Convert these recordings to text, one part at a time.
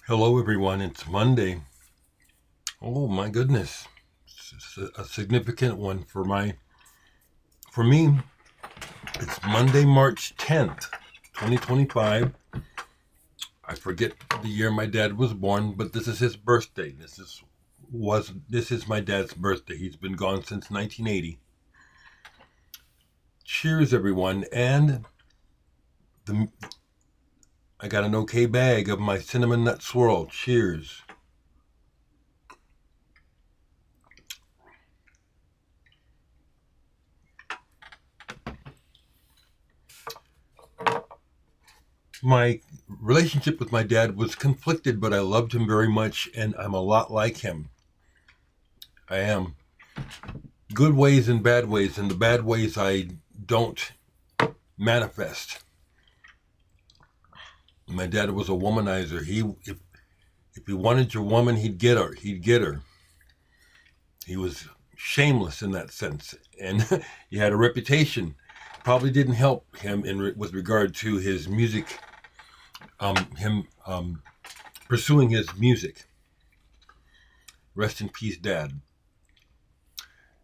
Hello, everyone. It's Monday. Oh my goodness, it's a significant one for me. It's Monday, March 10th, 2025. I forget the year my dad was born, but this is his birthday. This is my dad's birthday. He's been gone since 1980. Cheers, everyone, and the I got an okay bag of my cinnamon nut swirl. Cheers. My relationship with my dad was conflicted, but I loved him very much, and I'm a lot like him. I am. Good ways and bad ways, and the bad ways I don't manifest. My dad was a womanizer. If he wanted your woman, he'd get her. He'd get her. He was shameless in that sense, and he had a reputation. Probably didn't help him with regard to his music. Him pursuing his music. Rest in peace, Dad.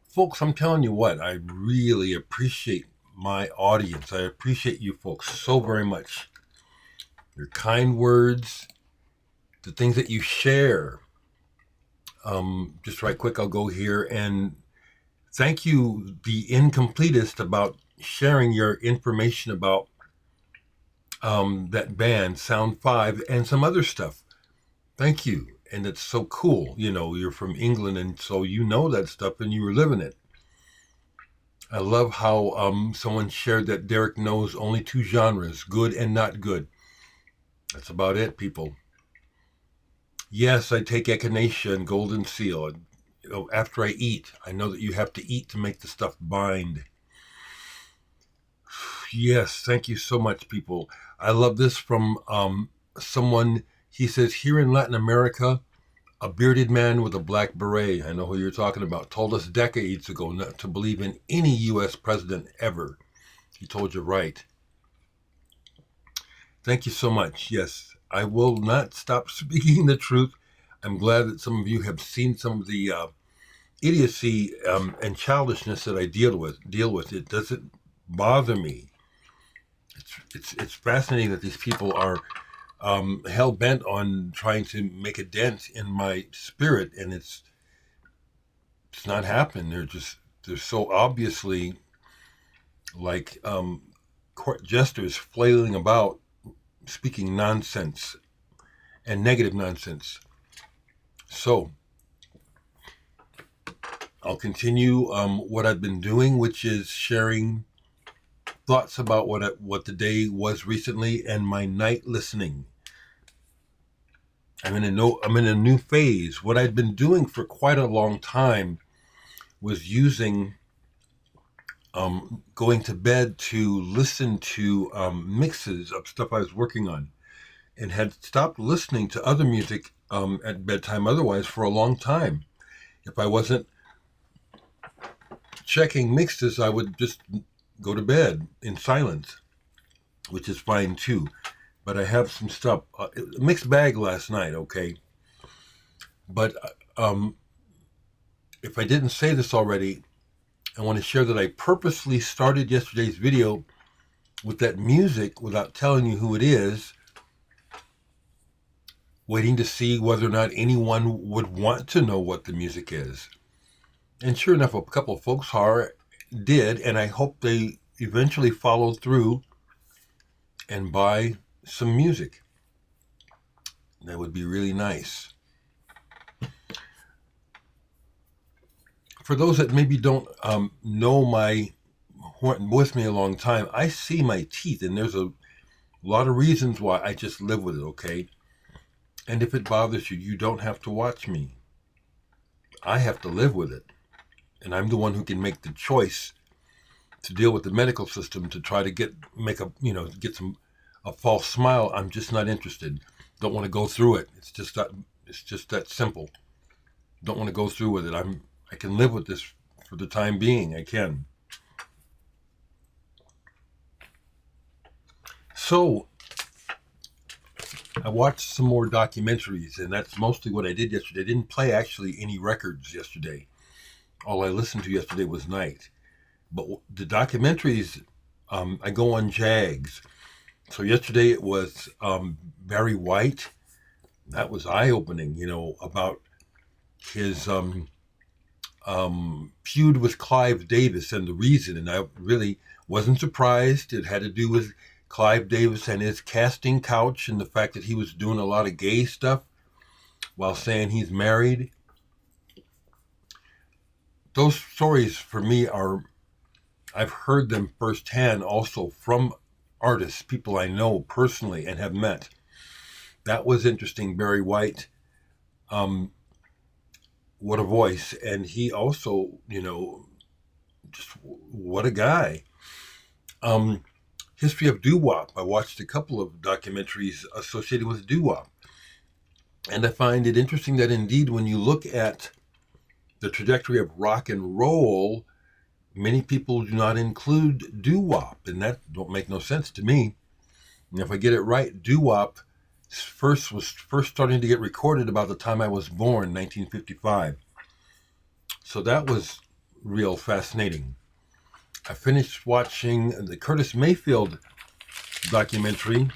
Folks, I'm telling you what, I really appreciate my audience. I appreciate you folks so very much. Your kind words, the things that you share. Just right quick, I'll go here and thank you, the incompletest, about sharing your information about that band, Sound 5, and some other stuff. Thank you. And it's so cool. You know, you're from England, and so you know that stuff and you were living it. I love how someone shared that Dereck knows only two genres, good and not good. That's about it, people. Yes, I take echinacea and golden seal. You know, after I eat, I know that you have to eat to make the stuff bind. Yes, thank you so much, people. I love this from someone. He says, here in Latin America, a bearded man with a black beret, I know who you're talking about, told us decades ago not to believe in any U.S. president ever. He told you right. Thank you so much. Yes, I will not stop speaking the truth. I'm glad that some of you have seen some of the idiocy and childishness that I deal with. It doesn't bother me. It's fascinating that these people are hell bent on trying to make a dent in my spirit, and it's not happening. They're so obviously like court jesters flailing about, speaking nonsense and negative nonsense. So I'll continue what I've been doing, which is sharing thoughts about what the day was recently and my night listening. I'm in a new phase. What I'd been doing for quite a long time was using going to bed to listen to mixes of stuff I was working on, and had stopped listening to other music at bedtime otherwise for a long time. If I wasn't checking mixes, I would just go to bed in silence, which is fine too. But I have some stuff, a mixed bag last night, okay? But if I didn't say this already, I want to share that I purposely started yesterday's video with that music without telling you who it is, waiting to see whether or not anyone would want to know what the music is. And sure enough, a couple of folks did, and I hope they eventually follow through and buy some music. That would be really nice. For those that maybe don't know my with me a long time, I see my teeth, and there's a lot of reasons why. I just live with it, okay? And if it bothers you, you don't have to watch me. I have to live with it. And I'm the one who can make the choice to deal with the medical system to try to get a false smile. I'm just not interested. Don't want to go through it. It's just that simple. Don't want to go through with it. I can live with this for the time being. I can. So I watched some more documentaries, and that's mostly what I did yesterday. I didn't play actually any records yesterday. All I listened to yesterday was night. But the documentaries, I go on Jags. So yesterday it was Barry White. That was eye-opening, about his feud with Clive Davis and the reason. And I really wasn't surprised. It had to do with Clive Davis and his casting couch and the fact that he was doing a lot of gay stuff while saying he's married. Those stories for me I've heard them firsthand also from artists, people I know personally and have met. That was interesting. Barry White, what a voice. And he also, just what a guy. History of doo-wop. I watched a couple of documentaries associated with doo-wop. And I find it interesting that indeed when you look at the trajectory of rock and roll, many people do not include doo-wop, and that don't make no sense to me. And if I get it right, doo-wop was first starting to get recorded about the time I was born, 1955. So that was real fascinating. I finished watching the Curtis Mayfield documentary,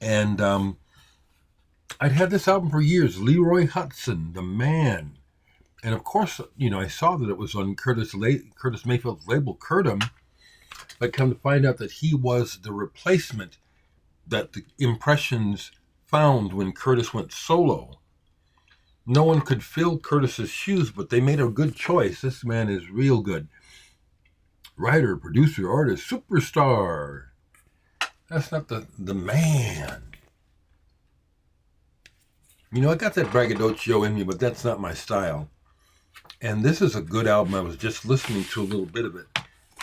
and I'd had this album for years, Leroy Hutson, the man. And of course, I saw that it was on Curtis Mayfield's label, Curtum, but come to find out that he was the replacement that the Impressions found when Curtis went solo. No one could fill Curtis's shoes, but they made a good choice. This man is real good. Writer, producer, artist, superstar. That's not the man. I got that braggadocio in me, but that's not my style. And this is a good album. I was just listening to a little bit of it.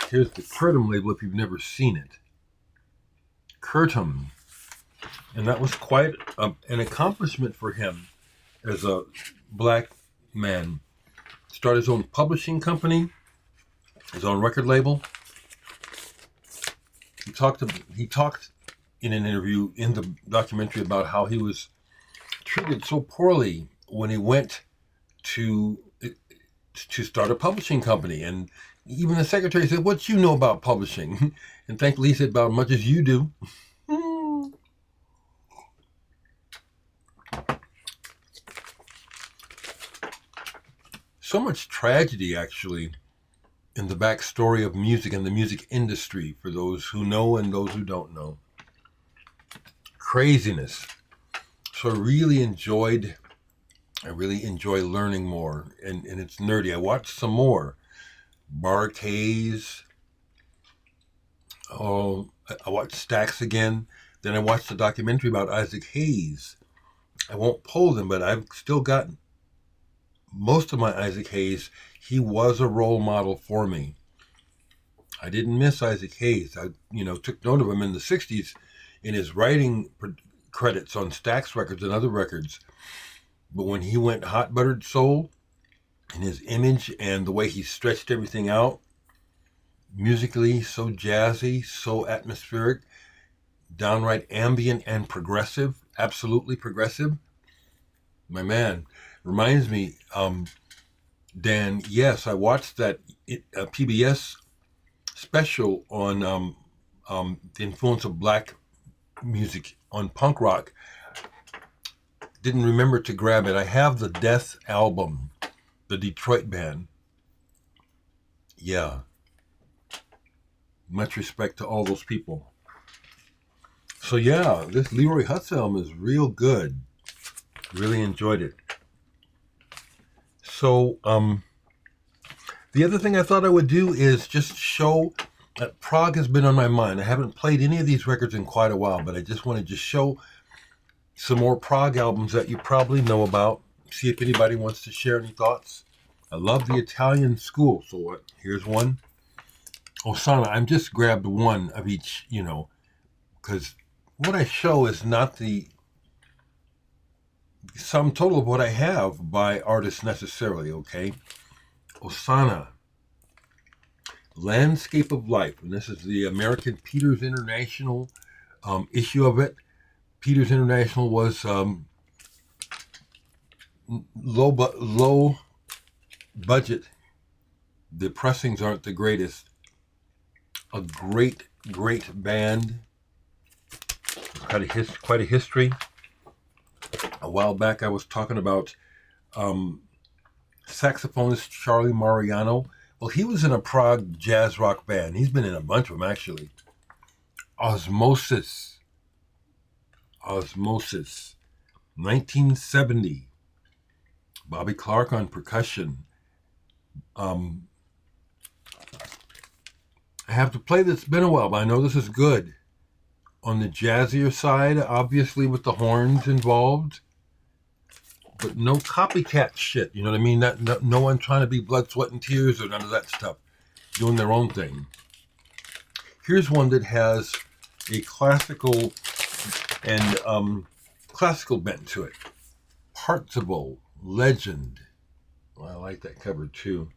Here's the Curtum label if you've never seen it. Curtum. And that was quite an accomplishment for him as a black man. Started his own publishing company, his own record label. He talked in an interview in the documentary about how he was treated so poorly when he went to start a publishing company. And even the secretary said, "What you know about publishing?" And thankfully he said, "About as much as you do." So much tragedy, actually, in the backstory of music and the music industry for those who know and those who don't know. Craziness. So I really enjoy learning more, and it's nerdy. I watched some more. Bar-Kays. I watched Stax again. Then I watched a documentary about Isaac Hayes. I won't pull them, but I've still got most of my Isaac Hayes. He was a role model for me. I didn't miss Isaac Hayes. I, took note of him in the 60s in his writing credits on Stax records and other records. But when he went Hot Buttered Soul, and his image and the way he stretched everything out, musically so jazzy, so atmospheric, downright ambient and progressive, absolutely progressive. My man, reminds me, Dan, yes, I watched that PBS special on the influence of black music on punk rock. Didn't remember to grab it. I have the Death album, the Detroit band. Yeah. Much respect to all those people. So yeah, this Leroy Hutson album is real good. Really enjoyed it. So the other thing I thought I would do is just show that prog has been on my mind. I haven't played any of these records in quite a while, but I just want to just show some more prog albums that you probably know about. See if anybody wants to share any thoughts. I love the Italian school. So here's one. Osanna. I've just grabbed one of each, because what I show is not the sum total of what I have by artists necessarily, okay? Osanna. Landscape of Life. And this is the American Peters International issue of it. Peters International was low budget. The pressings aren't the greatest. A great band. Quite a history. A while back, I was talking about saxophonist Charlie Mariano. Well, he was in a prog jazz rock band. He's been in a bunch of them, actually. Osmosis. 1970. Bobby Clark on percussion. I have to play this. It's been a while, but I know this is good. On the jazzier side, obviously with the horns involved, but no copycat shit. You know what I mean? No one trying to be blood, sweat, and tears or none of that stuff. Doing their own thing. Here's one that has a classical and classical bent to it. Parzival, Legend. Well, I like that cover too.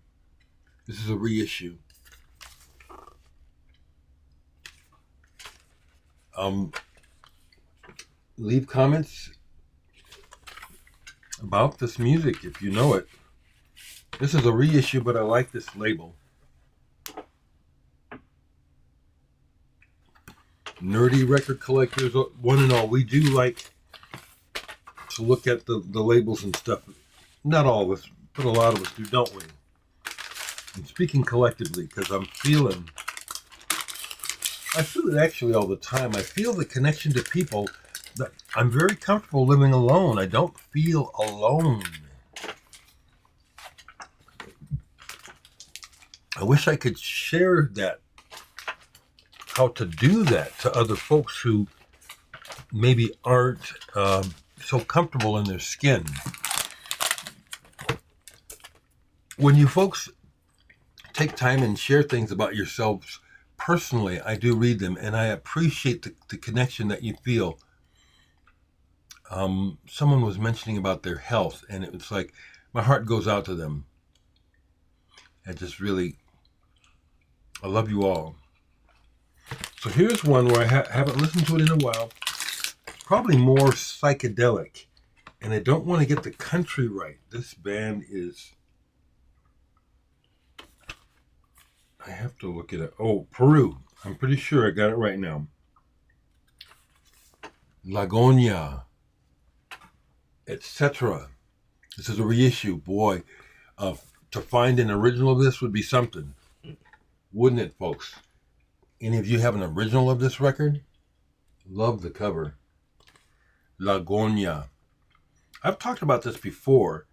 This is a reissue. Leave comments about this music if you know it. This is a reissue, but I like this label. Nerdy record collectors, one and all, we do like to look at the labels and stuff. Not all of us, but a lot of us do, don't we? I'm speaking collectively because I feel it actually all the time. I feel the connection to people. That I'm very comfortable living alone. I don't feel alone. I wish I could share that, how to do that to other folks who maybe aren't so comfortable in their skin. When you folks take time and share things about yourselves personally, I do read them, and I appreciate the connection that you feel. Someone was mentioning about their health, and it was like, my heart goes out to them. I just really, I love you all. So here's one where I haven't listened to it in a while. Probably more psychedelic, and I don't want to get the country right. This band is, I have to look it up. Oh, Peru. I'm pretty sure I got it right now. Laghonia, etc. This is a reissue. Boy, to find an original of this would be something. Wouldn't it, folks? Any of you have an original of this record? Love the cover. Laghonia. I've talked about this before.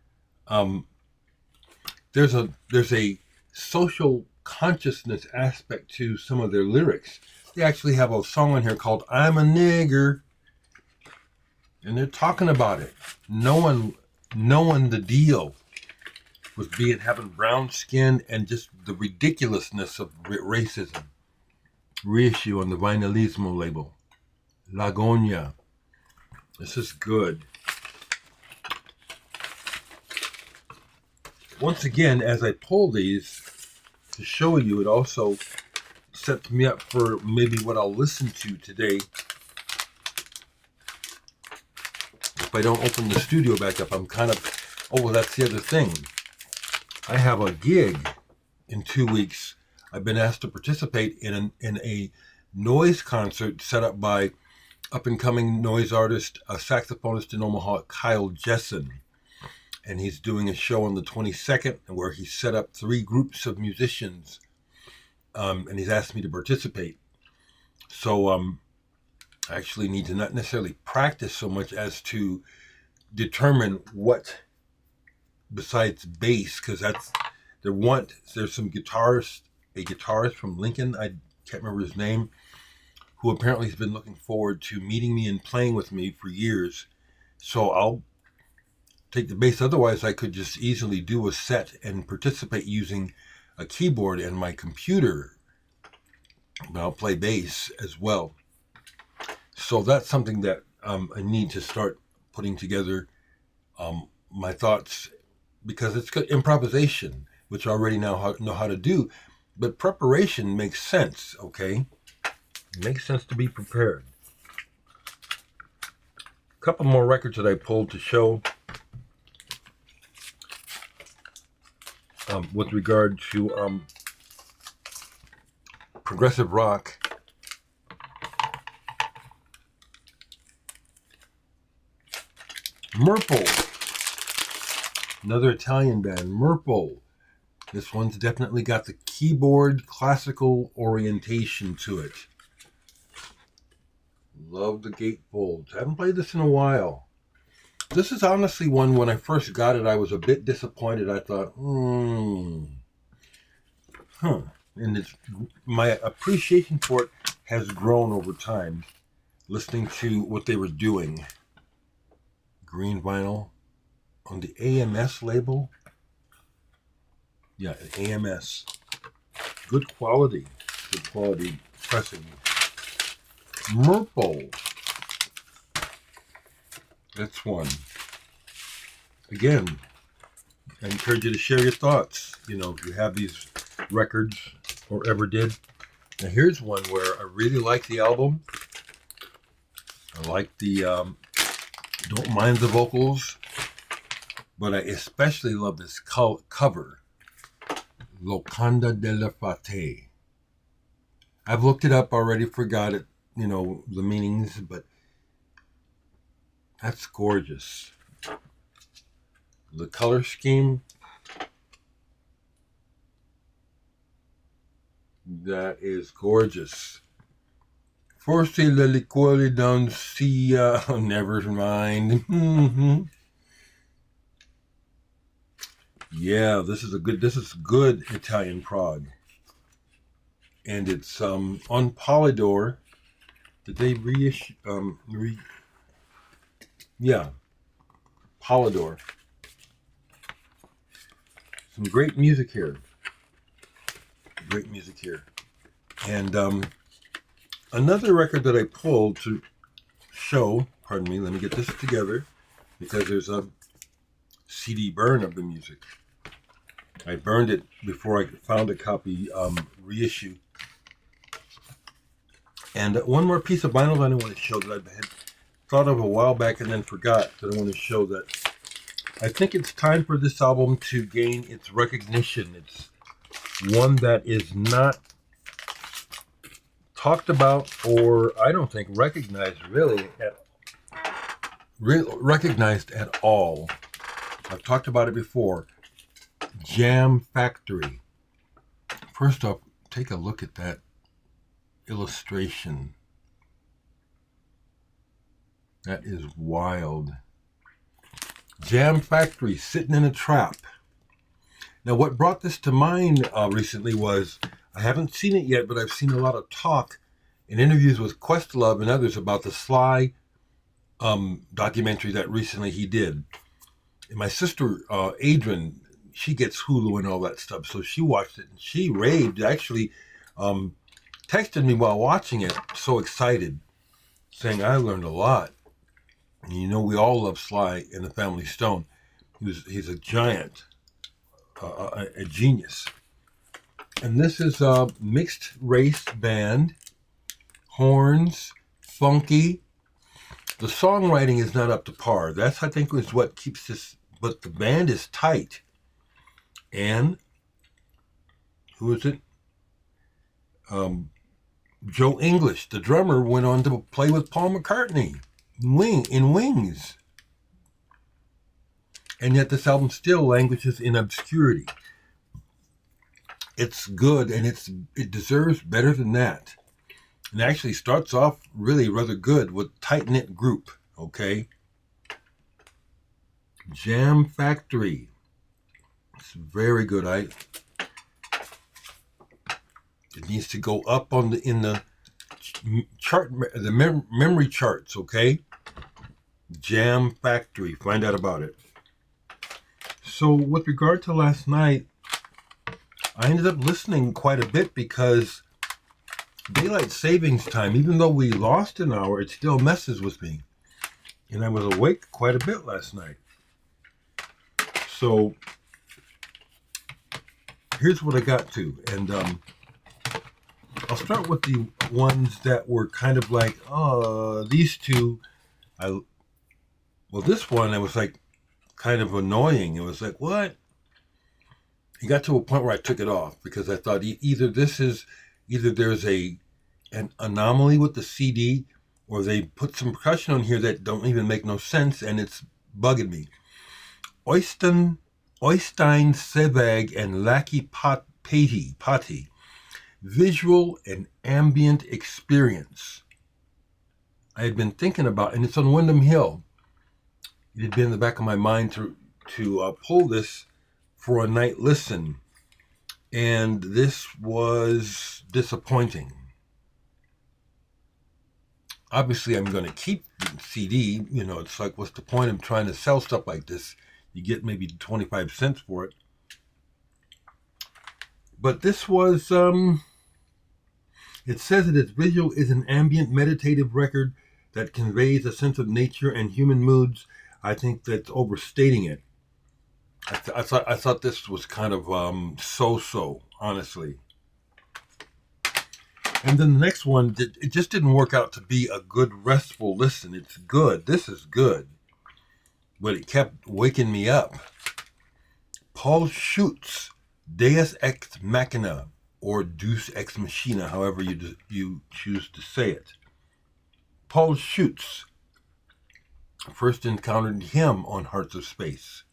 There's a social consciousness aspect to some of their lyrics. They actually have a song on here called "I'm a Nigger," and they're talking about it, knowing the deal with having brown skin and just the ridiculousness of racism. Reissue on the Vinylismo label. Laghonia. This is good. Once again, as I pull these to show you, it also sets me up for maybe what I'll listen to today. If I don't open the studio back up, I'm kind of, oh, well, that's the other thing. I have a gig in 2 weeks. I've been asked to participate in a noise concert set up by up-and-coming noise artist, a saxophonist in Omaha, Kyle Jessen. And he's doing a show on the 22nd where he set up 3 groups of musicians, and he's asked me to participate. So I actually need to not necessarily practice so much as to determine what, besides bass, because there's some guitarist, a guitarist from Lincoln, I can't remember his name, who apparently has been looking forward to meeting me and playing with me for years. So I'll take the bass. Otherwise, I could just easily do a set and participate using a keyboard and my computer. But I'll play bass as well. So that's something that I need to start putting together my thoughts, because it's good improvisation, which I already now know how to do. But preparation makes sense, okay? It makes sense to be prepared. couple more records that I pulled to show with regard to progressive rock. Murple, another Italian band. Murple. This one's definitely got the keyboard classical orientation to it. Love the gatefolds. Haven't played this in a while. This is honestly one, when I first got it, I was a bit disappointed. I thought, And my appreciation for it has grown over time, listening to what they were doing. Green vinyl on the AMS label. Yeah, AMS. Good quality pressing. Murple. That's one. Again, I encourage you to share your thoughts. You know, if you have these records or ever did. Now here's one where I really like the album. I like the, don't mind the vocals, but I especially love this cover. Locanda Delle. I've looked it up already, forgot it, you know, the meanings, but that's gorgeous. The color scheme, that is gorgeous. Forse le liquore non sia, never mind. Yeah, this is good Italian prog. And it's on Polydor. Did they reissue? Yeah, Polydor. Some great music here. And another record that I pulled to show, pardon me, let me get this together, because there's a CD burn of the music. I burned it before I found a copy reissue. And one more piece of vinyl that I want to show that I had thought of a while back and then forgot, that I want to show that I think it's time for this album to gain its recognition. It's one that is not talked about, or I don't think recognized at all. I've talked about it before. Jam Factory. First off, take a look at that illustration. That is wild. Jam Factory, sitting in a trap. Now, what brought this to mind recently was, I haven't seen it yet, but I've seen a lot of talk in interviews with Questlove and others about the Sly documentary that recently he did. And my sister, Adrian, she gets Hulu and all that stuff, so she watched it and she raved. Actually, texted me while watching it, so excited, saying, I learned a lot. And you know, we all love Sly in the Family Stone. He's a giant, a genius. And this is a mixed race band, horns, funky. The songwriting is not up to par. That's, I think, is what keeps this, but the band is tight. And who is it? Joe English, the drummer, went on to play with Paul McCartney in Wings. And yet this album still languishes in obscurity. It's good, and it deserves better than that. And actually starts off really rather good with tight-knit group, okay? Jam Factory. It's very good. It needs to go up in the chart, the memory charts, okay? Jam Factory. Find out about it. So with regard to last night, I ended up listening quite a bit because daylight savings time, even though we lost an hour, it still messes with me. And I was awake quite a bit last night. So here's what I got to. And I'll start with the ones that were kind of like, these two Well, this one, it was like kind of annoying. It was like, what? It got to a point where I took it off because I thought either there's an anomaly with the CD, or they put some percussion on here that don't even make no sense, and it's bugging me. Oystein Sevag and Lackey Patti, Visual and Ambient Experience. I had been thinking about, and it's on Windham Hill. It had been in the back of my mind to pull this for a night listen, and this was disappointing. Obviously, I'm going to keep the CD. You know, it's like, what's the point of trying to sell stuff like this? You get maybe 25 cents for it. But this was, it says that its visual is an ambient meditative record that conveys a sense of nature and human moods. I think that's overstating it. I thought this was kind of so-so, honestly. And then the next one, it just didn't work out to be a good, restful listen. It's good. This is good. But it kept waking me up. Paul Schutze, Deus Ex Machina, or Deus Ex Machina, however you choose to say it. Paul Schutze. First encountered him on Hearts of Space.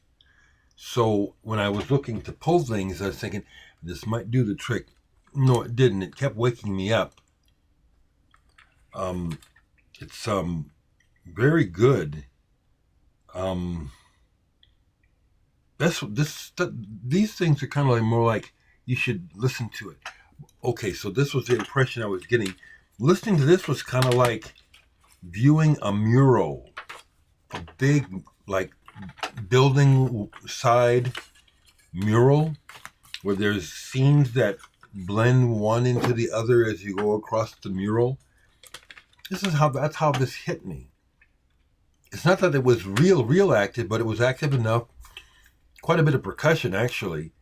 So when I was looking to pull things, I was thinking, this might do the trick. No, it didn't. It kept waking me up. It's very good. These things are kind of like more like you should listen to it. Okay, so this was the impression I was getting. Listening to this was kind of like viewing a mural, a big like building side mural where there's scenes that blend one into the other as you go across the mural. That's how this hit me. It's not that it was real active, but it was active enough. Quite a bit of percussion, actually.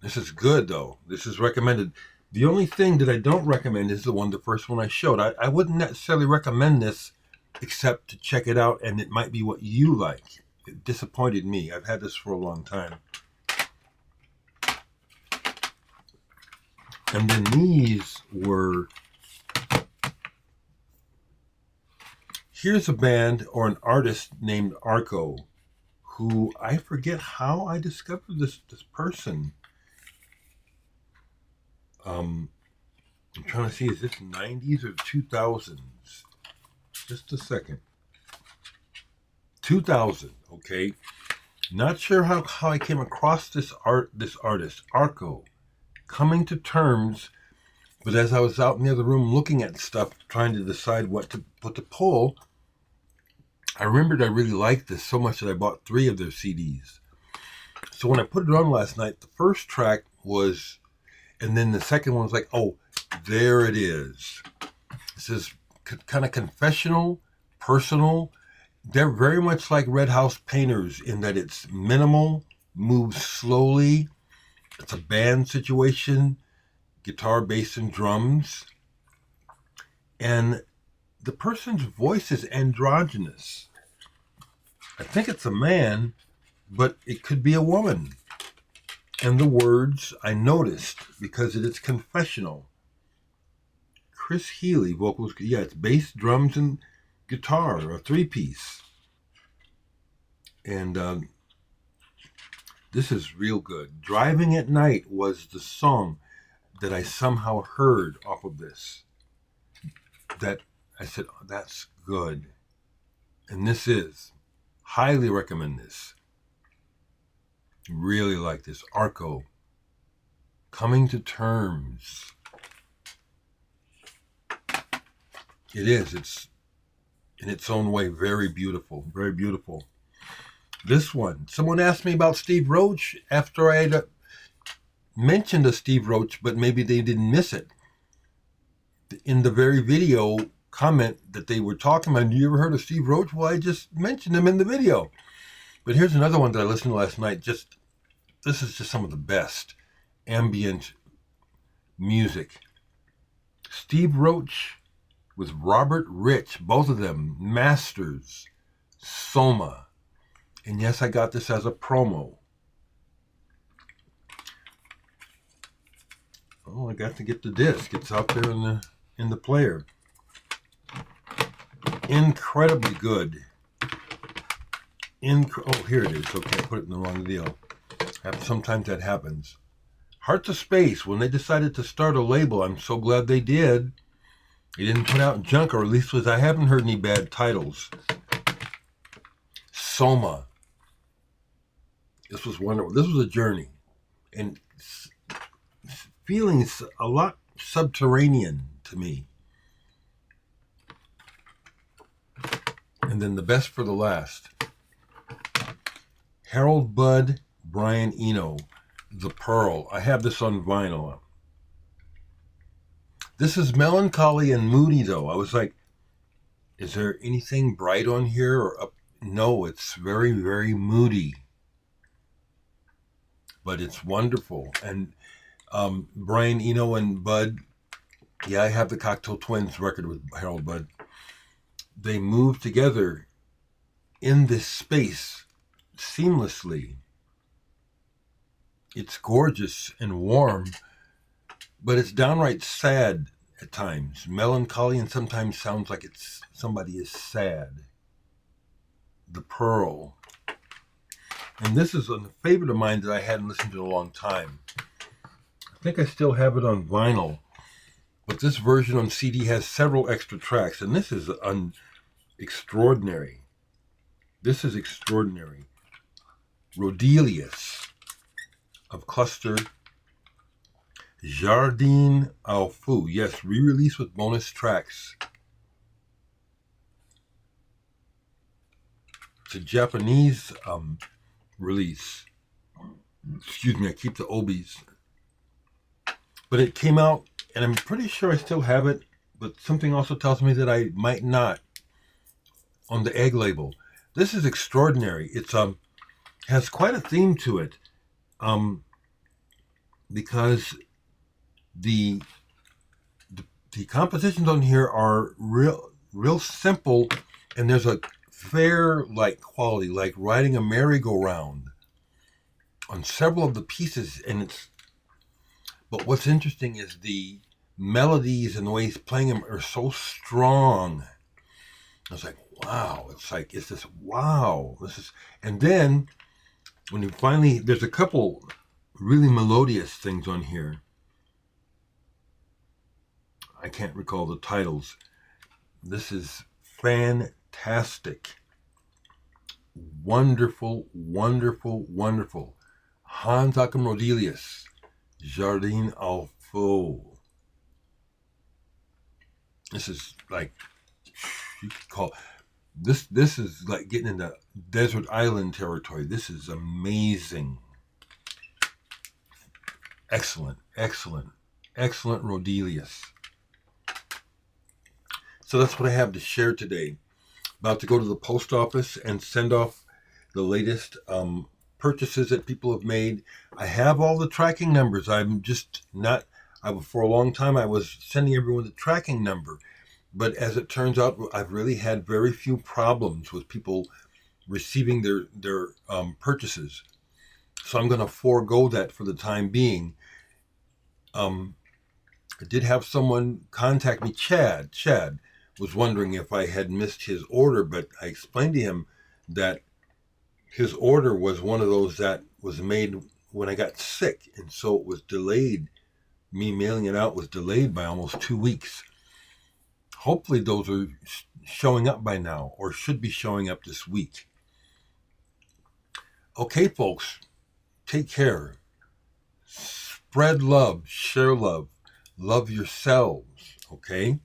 This is good, though. This is recommended. The only thing that I don't recommend is the first one I showed. I wouldn't necessarily recommend this except to check it out, and it might be what you like. It disappointed me. I've had this for a long time. And then these were... Here's a band or an artist named Arco, who I forget how I discovered this person. I'm trying to see, is this 90s or 2000s? Just a second. 2000, okay. Not sure how I came across this artist, Arco, Coming to Terms. But as I was out in the other room looking at stuff, trying to decide what to pull, I remembered I really liked this so much that I bought 3 of their CDs. So when I put it on last night, the first track was, and then the second one was like, oh, there it is. This is kind of confessional, personal. They're very much like Red House Painters in that it's minimal, moves slowly. It's a band situation, guitar, bass, and drums. And the person's voice is androgynous. I think it's a man, but it could be a woman. And the words I noticed because it is confessional. Chris Healy, vocals, yeah, it's bass, drums, and guitar, a 3-piece. And this is real good. Driving at Night was the song that I somehow heard off of this. That I said, oh, that's good. And this is. Highly recommend this. Really like this. Arco. Coming to Terms. It is. It's in its own way very beautiful. Very beautiful. This one. Someone asked me about Steve Roach after I had mentioned a Steve Roach, but maybe they didn't miss it. In the very video comment that they were talking about, you ever heard of Steve Roach? Well, I just mentioned him in the video. But here's another one that I listened to last night. This is just some of the best ambient music. Steve Roach with Robert Rich, both of them masters. Soma. And yes, I got this as a promo. Oh, I got to get the disc. It's out there in the player. Incredibly good. Oh, here it is. Okay, I put it in the wrong deal. Sometimes that happens. Hearts of Space, when they decided to start a label, I'm so glad they did. They didn't put out junk, or at least I haven't heard any bad titles. Soma. This was wonderful. This was a journey. And feelings a lot subterranean to me. And then the best for the last. Harold Budd, Brian Eno, The Pearl. I have this on vinyl. This is melancholy and moody, though. I was like, is there anything bright on here? Or up? No, it's very, very moody. But it's wonderful. And Brian Eno and Bud, yeah, I have the Cocktail Twins record with Harold Budd. They move together in this space seamlessly. It's gorgeous and warm, but it's downright sad at times. Melancholy, and sometimes sounds like somebody is sad. The Pearl. And this is a favorite of mine that I hadn't listened to in a long time. I think I still have it on vinyl, but this version on CD has several extra tracks, and this is extraordinary. This is extraordinary. Roedelius of Cluster. Jardin au Fou. Yes, re-release with bonus tracks. It's a Japanese release. Excuse me, I keep the obies. But it came out, and I'm pretty sure I still have it, but something also tells me that I might not on the egg label. This is extraordinary. It's has quite a theme to it, because the compositions on here are real simple, and there's a fair-like quality, like riding a merry-go-round on several of the pieces. But what's interesting is the melodies and the way he's playing them are so strong. I was like, wow. It's this, wow. And then when you finally, there's a couple really melodious things on here. I can't recall the titles. This is fantastic. Wonderful, wonderful, wonderful. Hans Joachim Roedelius, Jardin au Fou. This is like, you could call this is like getting into desert island territory. This is amazing. Excellent, excellent, excellent Roedelius. So that's what I have to share today. About to go to the post office and send off the latest purchases that people have made. I have all the tracking numbers. I'm just not, for a long time I was sending everyone the tracking number. But as it turns out, I've really had very few problems with people receiving their purchases. So I'm going to forego that for the time being. I did have someone contact me, Chad was wondering if I had missed his order, but I explained to him that his order was one of those that was made when I got sick, and so it was delayed. Me mailing it out was delayed by almost 2 weeks. Hopefully those are showing up by now, or should be showing up this week. Okay, folks, take care. Spread love, share love, love yourselves, okay?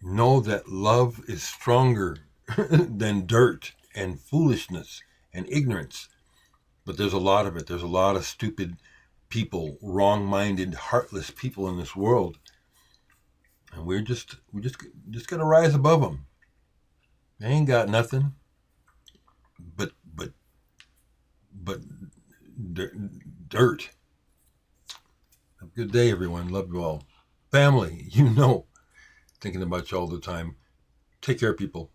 Know that love is stronger than dirt and foolishness and ignorance. But there's a lot of it. There's a lot of stupid people, wrong-minded, heartless people in this world. And we just got to rise above them. They ain't got nothing but dirt. Have a good day, everyone. Love you all. Family, thinking about you all the time. Take care, people.